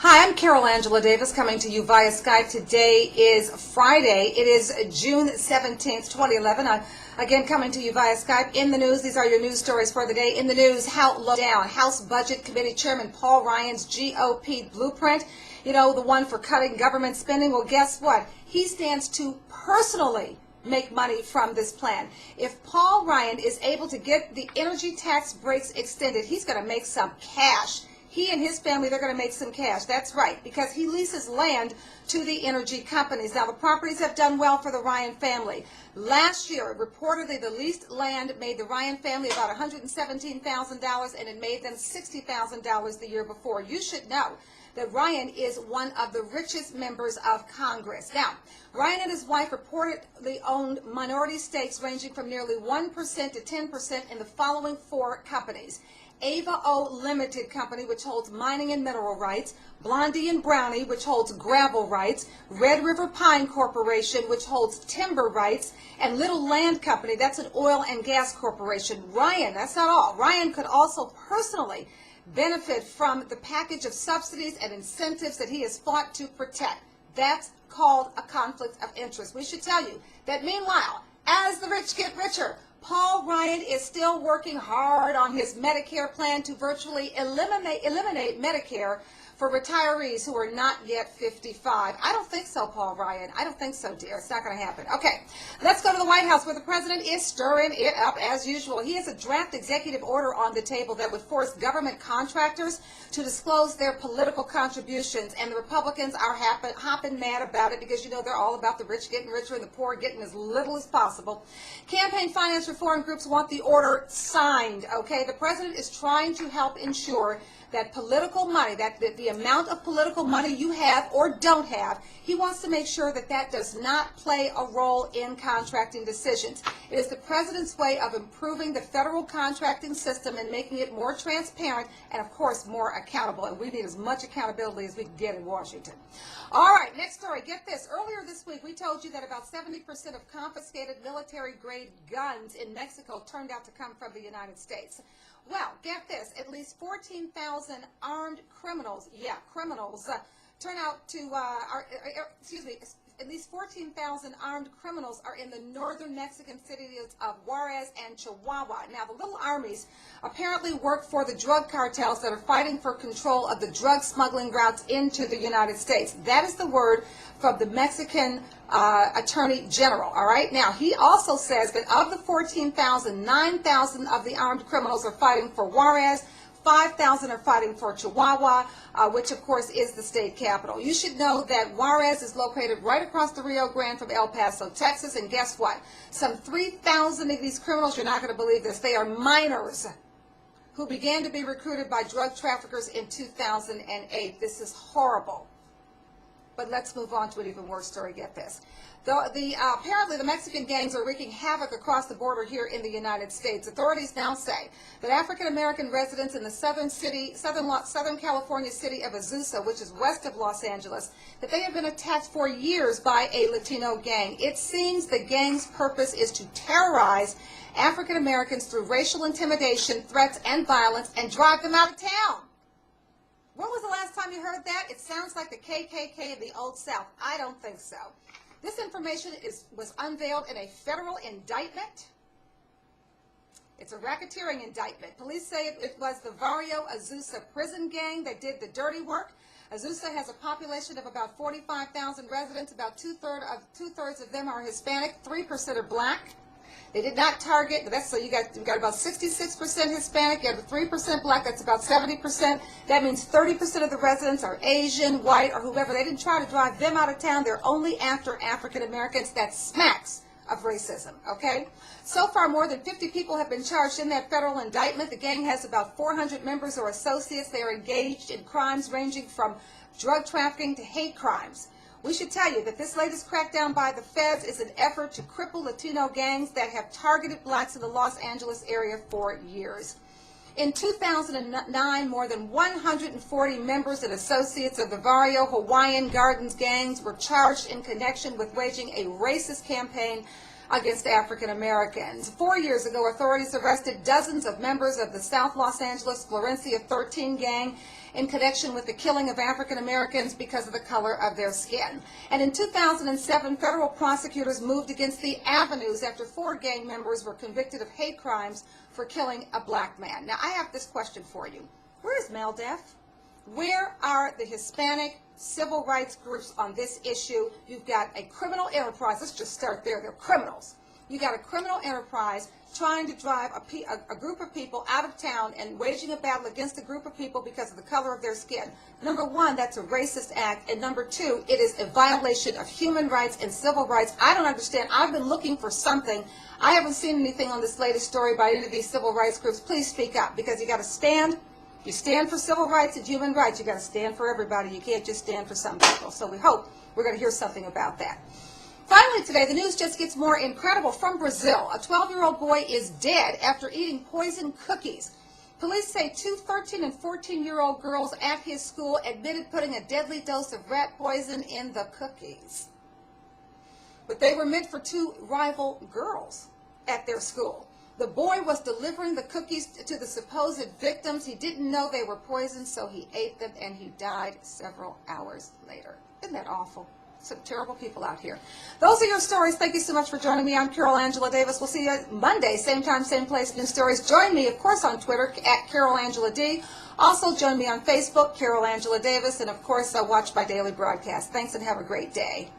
Hi, I'm Carol Angela Davis coming to you via Skype. Today is Friday. It is June 17th, 2011. Again, coming to you via Skype. In the news, these are your news stories for the day. In the news, how low down House Budget Committee Chairman Paul Ryan's GOP blueprint, the one for cutting government spending. Well, guess what? He stands to personally make money from this plan. If Paul Ryan is able to get the energy tax breaks extended, he's going to make some cash. He and his family, they're going to make some cash. That's right, because he leases land to the energy companies. Now, the properties have done well for the Ryan family. Last year, reportedly, the leased land made the Ryan family about $117,000, and it made them $60,000 the year before. You should know that Ryan is one of the richest members of Congress. Now, Ryan and his wife reportedly owned minority stakes ranging from nearly 1% to 10% in the following four companies: Ava O Limited Company, which holds mining and mineral rights; Blondie and Brownie, which holds gravel rights; Red River Pine Corporation, which holds timber rights; and Little Land Company, that's an oil and gas corporation. Ryan, that's not all. Ryan could also personally benefit from the package of subsidies and incentives that he has fought to protect. That's called a conflict of interest. We should tell you that meanwhile, as the rich get richer, Paul Ryan is still working hard on his Medicare plan to virtually eliminate Medicare for retirees who are not yet 55. I don't think so, Paul Ryan. I don't think so, dear. It's not going to happen. Okay, let's go to the White House, where the president is stirring it up as usual. He has a draft executive order on the table that would force government contractors to disclose their political contributions, and the Republicans are hopping mad about it because, they're all about the rich getting richer and the poor getting as little as possible. Campaign finance reform groups want the order signed, okay? The president is trying to help ensure that political money, that the amount of political money you have or don't have, he wants to make sure that that does not play a role in contracting decisions. It is the president's way of improving the federal contracting system and making it more transparent and, of course, more accountable. And we need as much accountability as we can get in Washington. All right, next story. Get this. Earlier this week, we told you that about 70% of confiscated military-grade guns in Mexico turned out to come from the United States. Well, get this, at least 14,000 armed criminals, turn out to, at least 14,000 armed criminals are in the northern Mexican cities of Juarez and Chihuahua. Now, the little armies apparently work for the drug cartels that are fighting for control of the drug smuggling routes into the United States. That is the word from the Mexican Attorney General, all right? Now, he also says that of the 14,000, 9,000 of the armed criminals are fighting for Juarez, 5,000 are fighting for Chihuahua, which, of course, is the state capital. You should know that Juarez is located right across the Rio Grande from El Paso, Texas, and guess what? Some 3,000 of these criminals, you're not going to believe this, they are minors who began to be recruited by drug traffickers in 2008. This is horrible. But let's move on to an even worse story. Get this. Apparently, the Mexican gangs are wreaking havoc across the border here in the United States. Authorities now say that African-American residents in the Southern California city of Azusa, which is west of Los Angeles, that they have been attacked for years by a Latino gang. It seems the gang's purpose is to terrorize African-Americans through racial intimidation, threats, and violence, and drive them out of town. When was the last time you heard that? It sounds like the KKK of the Old South. I don't think so. This information was unveiled in a federal indictment. It's a racketeering indictment. Police say it was the Barrio Azusa prison gang that did the dirty work. Azusa has a population of about 45,000 residents. About two-thirds of them are Hispanic, 3% are black. They did not target, so you got about 66% Hispanic, you have 3% black, that's about 70%. That means 30% of the residents are Asian, white, or whoever. They didn't try to drive them out of town. They're only after African Americans. That smacks of racism, okay? So far, more than 50 people have been charged in that federal indictment. The gang has about 400 members or associates. They are engaged in crimes ranging from drug trafficking to hate crimes. We should tell you that this latest crackdown by the feds is an effort to cripple Latino gangs that have targeted blacks in the Los Angeles area for years. In 2009, more than 140 members and associates of the Barrio Hawaiian Gardens gangs were charged in connection with waging a racist campaign against African Americans. 4 years ago, authorities arrested dozens of members of the South Los Angeles Florencia 13 gang in connection with the killing of African Americans because of the color of their skin. And in 2007, federal prosecutors moved against the Avenues after 4 gang members were convicted of hate crimes for killing a black man. Now, I have this question for you. Where is MALDEF? Where are the Hispanic civil rights groups on this issue? You've got a criminal enterprise. Let's just start there. They're criminals. You got a criminal enterprise trying to drive a group of people out of town and waging a battle against a group of people because of the color of their skin. Number one, that's a racist act. And number two, it is a violation of human rights and civil rights. I don't understand. I've been looking for something. I haven't seen anything on this latest story by any of these civil rights groups. Please speak up, because you got to stand. You stand for civil rights and human rights. You got to stand for everybody. You can't just stand for some people. So we hope we're going to hear something about that. Finally today, the news just gets more incredible from Brazil. A 12-year-old boy is dead after eating poisoned cookies. Police say 2 13- and 14-year-old girls at his school admitted putting a deadly dose of rat poison in the cookies. But they were meant for 2 rival girls at their school. The boy was delivering the cookies to the supposed victims. He didn't know they were poisoned, so he ate them, and he died several hours later. Isn't that awful? Some terrible people out here. Those are your stories. Thank you so much for joining me. I'm Carol Angela Davis. We'll see you Monday, same time, same place, new stories. Join me, of course, on Twitter at Carol Angela D. Also, join me on Facebook, Carol Angela Davis, and, of course, watch my daily broadcast. Thanks, and have a great day.